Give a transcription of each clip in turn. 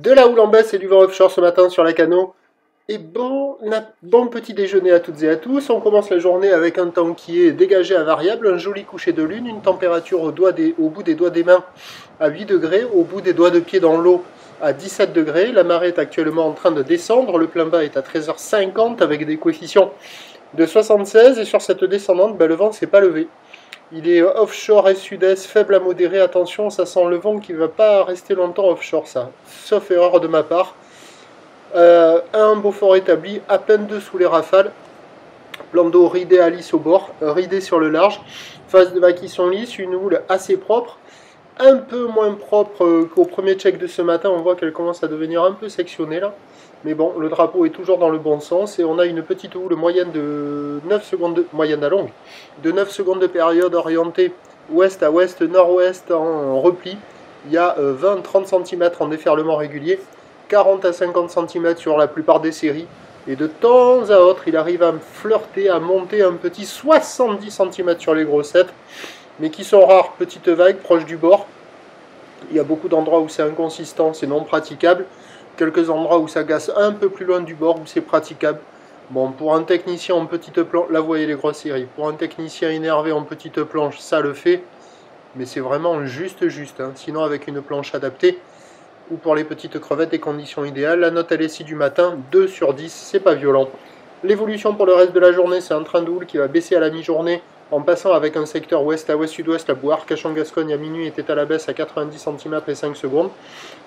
De la houle en baisse et du vent offshore ce matin sur la Cano. Et bon petit déjeuner à toutes et à tous. On commence la journée avec un temps qui est dégagé à variable, un joli coucher de lune, une température au bout des doigts des mains à 8 degrés, au bout des doigts de pied dans l'eau à 17 degrés. La marée est actuellement en train de descendre, le plein bas est à 13h50 avec des coefficients de 76 et sur cette descendante, le vent ne s'est pas levé. Il est offshore et sud-est, faible à modéré. Attention, ça sent le vent qui ne va pas rester longtemps offshore, ça. Sauf erreur de ma part. Un Beaufort établi, à peine dessous les rafales. Plan d'eau ridé à lisse au bord, ridé sur le large. Phase de vagues qui sont lisses, une houle assez propre. Un peu moins propre qu'au premier check de ce matin. On voit qu'elle commence à devenir un peu sectionnée là. Mais bon, le drapeau est toujours dans le bon sens et on a une petite houle moyenne de 9 secondes, moyenne à longue, de 9 secondes de période orientée ouest à ouest, nord-ouest en repli. Il y a 20-30 cm en déferlement régulier, 40 à 50 cm sur la plupart des séries. Et de temps à autre, il arrive à flirter, à monter un petit 70 cm sur les grossettes, mais qui sont rares, petites vagues proches du bord. Il y a beaucoup d'endroits où c'est inconsistant, c'est non praticable. Quelques endroits où ça gasse un peu plus loin du bord, où c'est praticable. Bon, pour un technicien en petite planche, là vous voyez les grosses séries, pour un technicien énervé en petite planche, ça le fait, mais c'est vraiment juste, hein. Sinon avec une planche adaptée, ou pour les petites crevettes, des conditions idéales. La note LSI du matin, 2 sur 10, c'est pas violent. L'évolution pour le reste de la journée, c'est un train de houle qui va baisser à la mi-journée, en passant avec un secteur ouest à ouest-sud-ouest. La boue Arcachon-Gascogne à minuit était à la baisse à 90 cm et 5 secondes.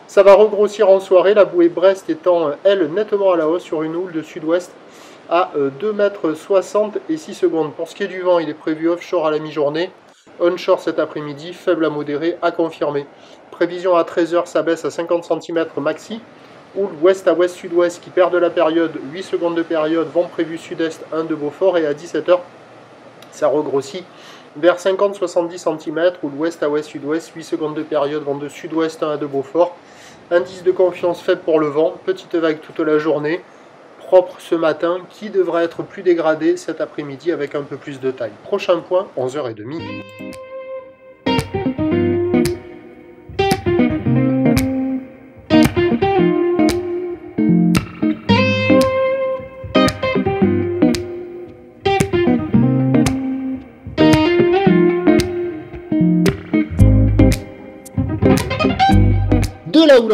Ça va regrossir en soirée, la bouée Brest étant, elle, nettement à la hausse sur une houle de sud-ouest à 2,60 m et 6 secondes. Pour ce qui est du vent, il est prévu offshore à la mi-journée, onshore cet après-midi, faible à modéré, à confirmer. Prévision à 13 h, ça baisse à 50 cm maxi. Houle ouest à ouest-sud-ouest qui perd de la période, 8 secondes de période, vent prévu sud-est 1 de Beaufort et à 17 h, ça regrossit vers 50-70 cm, ou l'ouest à ouest-sud-ouest, 8 secondes de période, vent de sud-ouest 1 à 2 Beaufort. Indice de confiance faible pour le vent, petite vague toute la journée, propre ce matin, qui devrait être plus dégradé cet après-midi avec un peu plus de taille. Prochain point, 11h30. De la houle